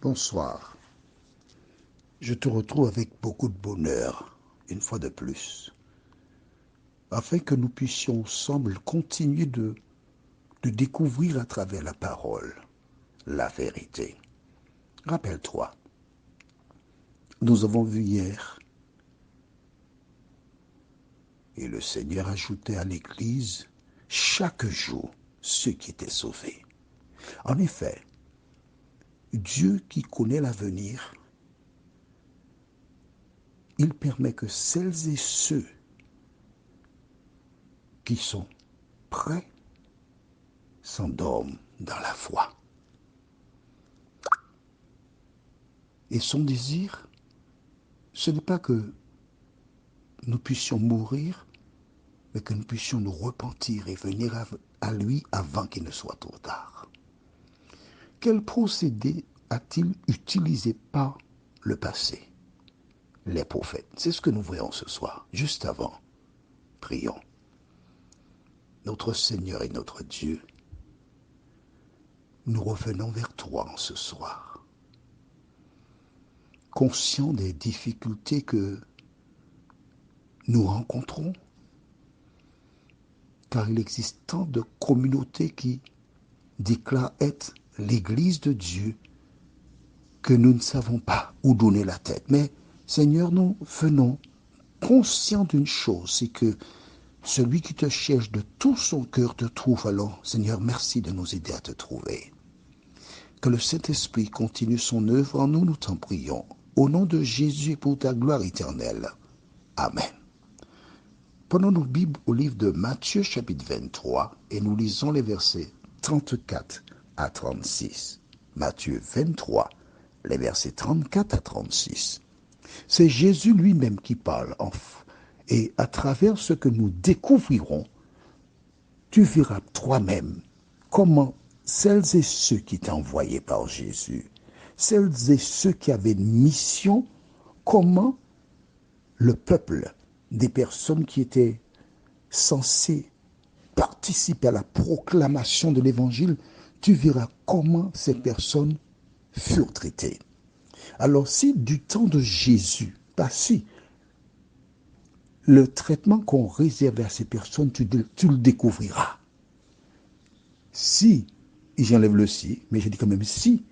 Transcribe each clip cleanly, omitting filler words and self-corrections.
Bonsoir. Je te retrouve avec beaucoup de bonheur, une fois de plus, afin que nous puissions ensemble continuer de découvrir à travers la parole la vérité. Rappelle-toi, nous avons vu hier, et le Seigneur ajoutait à l'Église chaque jour ceux qui étaient sauvés. En effet, Dieu qui connaît l'avenir, il permet que celles et ceux qui sont prêts s'endorment dans la foi. Et son désir, ce n'est pas que nous puissions mourir, mais que nous puissions nous repentir et venir à lui avant qu'il ne soit trop tard. Quel procédé a-t-il utilisé par le passé? Les prophètes. C'est ce que nous voyons ce soir. Juste avant, prions. Notre Seigneur et notre Dieu, nous revenons vers toi en ce soir, conscients des difficultés que nous rencontrons, car il existe tant de communautés qui déclarent être l'Église de Dieu que nous ne savons pas où donner la tête. Mais Seigneur, nous venons conscients d'une chose, c'est que celui qui te cherche de tout son cœur te trouve. Alors, Seigneur, merci de nous aider à te trouver. Que le Saint-Esprit continue son œuvre en nous, nous t'en prions. Au nom de Jésus et pour ta gloire éternelle. Amen. Prenons nos Bibles au livre de Matthieu chapitre 23 et nous lisons les versets 34 à 36. Matthieu 23, les versets 34 à 36. C'est Jésus lui-même qui parle. Et à travers ce que nous découvrirons, tu verras toi-même comment celles et ceux qui étaient envoyés par Jésus, celles et ceux qui avaient une mission, comment le peuple, des personnes qui étaient censées participer à la proclamation de l'évangile, tu verras comment ces personnes furent traitées. Alors si du temps de Jésus, pas si, le traitement qu'on réserve à ces personnes, tu le découvriras. Si, et j'enlève le si, mais je dis quand même si,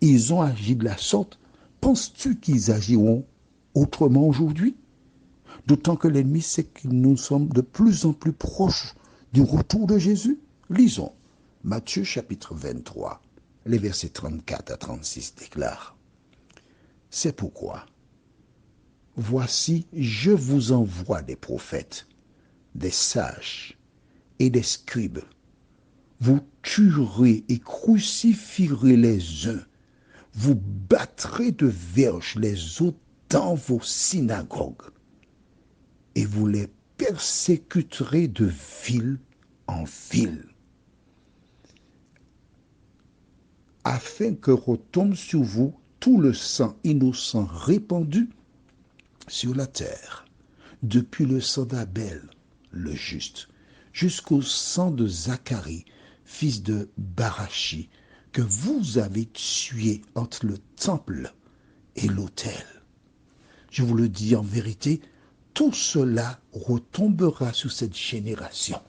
ils ont agi de la sorte, penses-tu qu'ils agiront autrement aujourd'hui? D'autant que l'ennemi sait que nous sommes de plus en plus proches du retour de Jésus. Lisons. Matthieu chapitre 23, les versets 34 à 36 déclarent. C'est pourquoi, voici, je vous envoie des prophètes, des sages et des scribes. Vous tuerez et crucifierez les uns. Vous battrez de verges les autres dans vos synagogues. Et vous les persécuterez de ville en ville, afin que retombe sur vous tout le sang innocent répandu sur la terre, depuis le sang d'Abel, le juste, jusqu'au sang de Zacharie, fils de Barachi, que vous avez tué entre le temple et l'autel. Je vous le dis en vérité, tout cela retombera sur cette génération.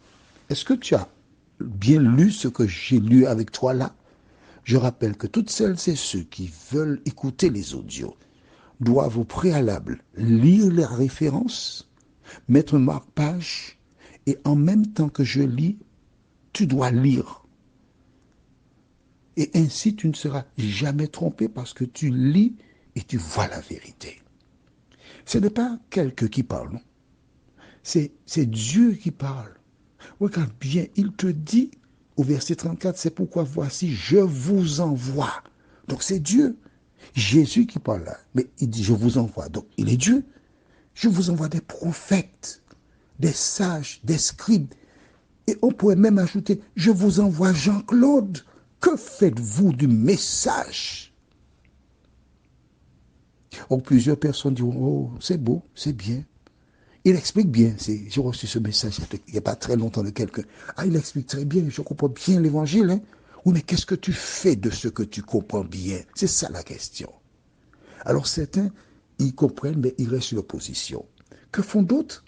Est-ce que tu as bien lu ce que j'ai lu avec toi là? Je rappelle que toutes celles et ceux qui veulent écouter les audios doivent au préalable lire les références, mettre un marque-page, et en même temps que je lis, tu dois lire. Et ainsi, tu ne seras jamais trompé parce que tu lis et tu vois la vérité. Ce n'est pas quelqu'un qui parle, non. C'est Dieu qui parle. Regarde bien, il te dit au verset 34, c'est pourquoi voici, je vous envoie. Donc c'est Dieu. Jésus qui parle là. Mais il dit, je vous envoie. Donc il est Dieu. Je vous envoie des prophètes, des sages, des scribes. Et on pourrait même ajouter, je vous envoie Jean-Claude. Que faites-vous du message? Oh, plusieurs personnes diront, oh, c'est beau, c'est bien. Il explique bien, j'ai reçu ce message il n'y a pas très longtemps de quelqu'un. Ah, il explique très bien, je comprends bien l'évangile. Hein? Oui, mais qu'est-ce que tu fais de ce que tu comprends bien? C'est ça la question. Alors certains, ils comprennent, mais ils restent sur leur position. Que font d'autres?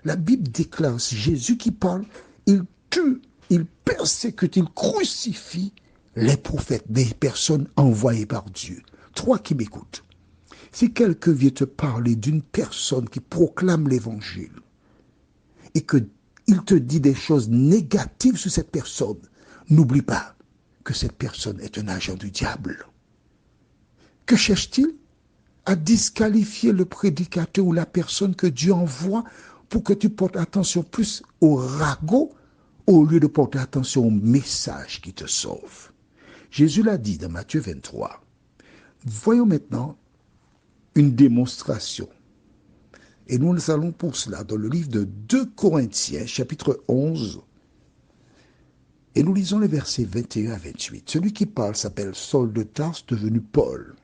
La Bible déclare, c'est Jésus qui parle, il tue, il persécute, il crucifie les prophètes, des personnes envoyées par Dieu. Toi qui m'écoutes, si quelqu'un vient te parler d'une personne qui proclame l'évangile et qu'il te dit des choses négatives sur cette personne, n'oublie pas que cette personne est un agent du diable. Que cherche-t-il? À disqualifier le prédicateur ou la personne que Dieu envoie pour que tu portes attention plus au ragot au lieu de porter attention au message qui te sauve. Jésus l'a dit dans Matthieu 23. Voyons maintenant une démonstration. Et nous allons pour cela dans le livre de 2 Corinthiens, chapitre 11, et nous lisons les versets 21 à 28. Celui qui parle s'appelle Saul de Tarse, devenu Paul.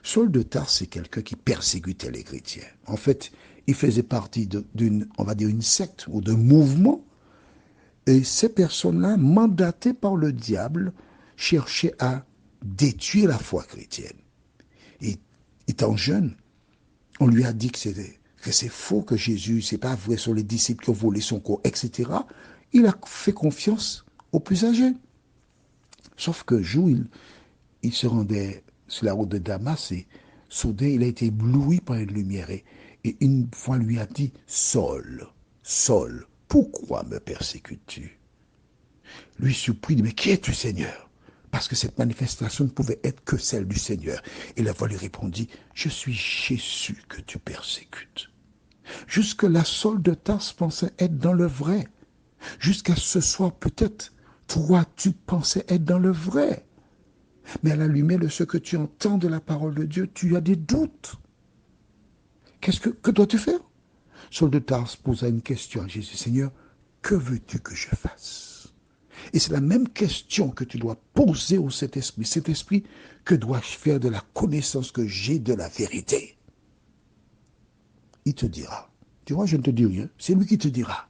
Saul de Tarse, c'est quelqu'un qui persécutait les chrétiens. En fait, il faisait partie d'une, on va dire, une secte ou d'un mouvement. Et ces personnes-là, mandatées par le diable, cherchaient à détruire la foi chrétienne. Et étant jeune, on lui a dit que c'est faux, que Jésus, c'est pas vrai, sur les disciples qui ont volé son corps, etc. Il a fait confiance aux plus âgés. Sauf que jour, il se rendait sur la route de Damas et soudain, il a été ébloui par une lumière. Et une fois, lui a dit, Saul, Saul, pourquoi me persécutes-tu? Lui surpris, dit, mais qui es-tu, Seigneur? Parce que cette manifestation ne pouvait être que celle du Seigneur. Et la voix lui répondit, je suis Jésus que tu persécutes. Jusque-là, Saul de Tarse pensait être dans le vrai. Jusqu'à ce soir, peut-être, toi, tu pensais être dans le vrai. Mais à la lumière de ce que tu entends de la parole de Dieu, tu as des doutes. Que dois-tu faire? Saul de Tarse posa une question à Jésus. Seigneur, que veux-tu que je fasse? Et c'est la même question que tu dois poser au Saint-Esprit. Saint-Esprit, que dois-je faire de la connaissance que j'ai de la vérité? Il te dira. Tu vois, je ne te dis rien. C'est lui qui te dira.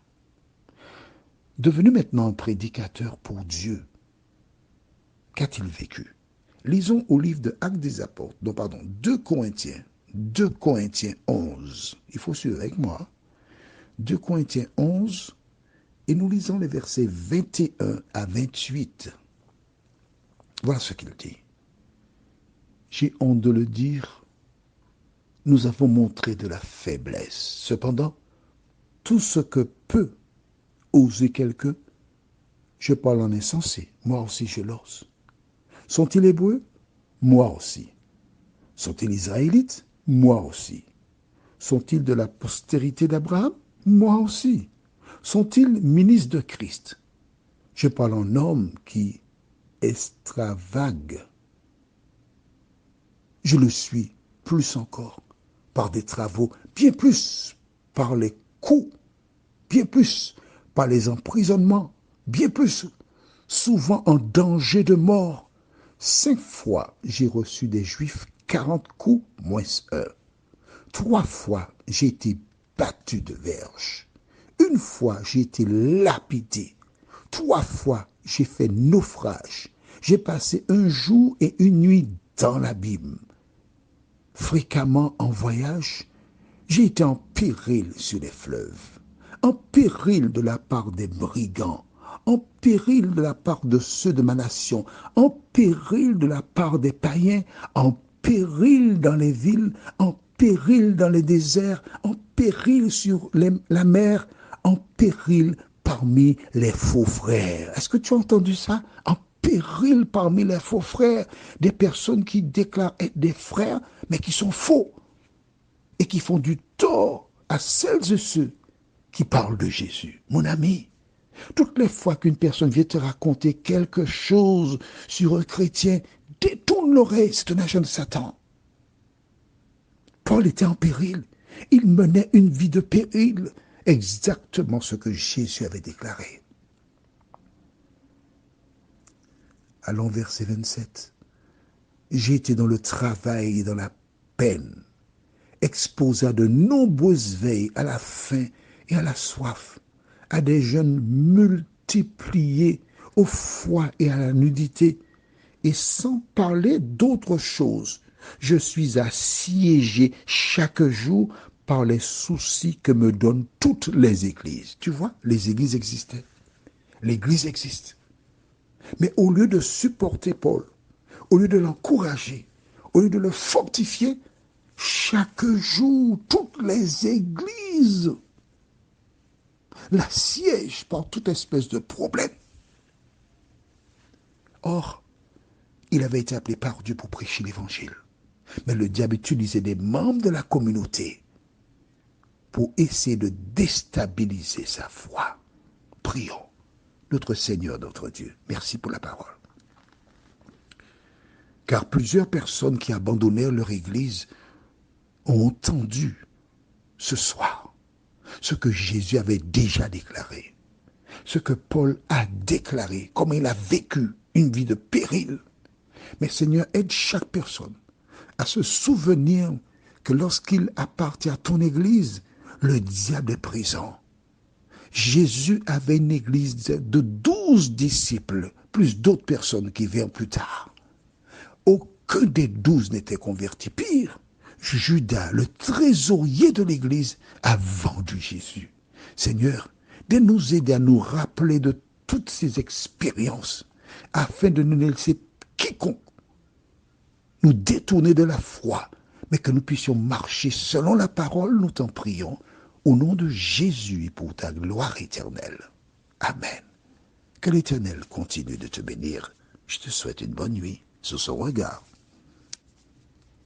Devenu maintenant un prédicateur pour Dieu, qu'a-t-il vécu? Lisons au livre de Actes des Apôtres, 2 Corinthiens 11. Il faut suivre avec moi. 2 Corinthiens 11, et nous lisons les versets 21 à 28. Voilà ce qu'il dit. J'ai honte de le dire, nous avons montré de la faiblesse. Cependant, tout ce que peut oser quelqu'un, je parle en insensé, moi aussi je l'ose. Sont-ils hébreux? Moi aussi. Sont-ils israélites? Moi aussi. Sont-ils de la postérité d'Abraham? Moi aussi. Sont-ils ministres de Christ? Je parle en homme qui extravague. Je le suis plus encore par des travaux, bien plus par les coups, bien plus par les emprisonnements, bien plus souvent en danger de mort. 5 fois, j'ai reçu des Juifs 40 coups moins 1. 3 fois, j'ai été battu de verge. 1 fois, j'ai été lapidé. 3 fois, j'ai fait naufrage. J'ai passé 1 jour et 1 nuit dans l'abîme. Fréquemment en voyage, j'ai été en péril sur les fleuves, en péril de la part des brigands, en péril de la part de ceux de ma nation, en péril de la part des païens, en péril dans les villes, en péril dans les déserts, en péril sur la mer, en péril parmi les faux frères. Est-ce que tu as entendu ça? En péril parmi les faux frères, des personnes qui déclarent être des frères, mais qui sont faux et qui font du tort à celles et ceux qui parlent de Jésus. Mon ami, toutes les fois qu'une personne vient te raconter quelque chose sur un chrétien, détourne l'oreille, c'est un agent de Satan. Paul était en péril. Il menait une vie de péril, exactement ce que Jésus avait déclaré. Allons verset 27. J'ai été dans le travail et dans la peine, exposé à de nombreuses veilles, à la faim et à la soif, à des jeûnes multipliés, au foie et à la nudité, et sans parler d'autre chose. Je suis assiégé chaque jour par les soucis que me donnent toutes les églises. Tu vois, les églises existaient. L'église existe. Mais au lieu de supporter Paul, au lieu de l'encourager, au lieu de le fortifier, chaque jour, toutes les églises l'assiègent par toute espèce de problème. Or, il avait été appelé par Dieu pour prêcher l'évangile. Mais le diable utilisait des membres de la communauté pour essayer de déstabiliser sa foi. Prions. Notre Seigneur, notre Dieu, merci pour la parole. Car plusieurs personnes qui abandonnèrent leur Église ont entendu ce soir ce que Jésus avait déjà déclaré, ce que Paul a déclaré, comment il a vécu une vie de péril. Mais Seigneur, aide chaque personne à se souvenir que lorsqu'il appartient à ton Église, le diable est présent. Jésus avait une église de 12 disciples, plus d'autres personnes qui vinrent plus tard. Aucun des 12 n'était converti. Pire, Judas, le trésorier de l'église, a vendu Jésus. Seigneur, de nous aider à nous rappeler de toutes ces expériences, afin de ne laisser quiconque nous détourner de la foi, mais que nous puissions marcher selon la parole, nous t'en prions, au nom de Jésus et pour ta gloire éternelle. Amen. Que l'Éternel continue de te bénir. Je te souhaite une bonne nuit sous son regard.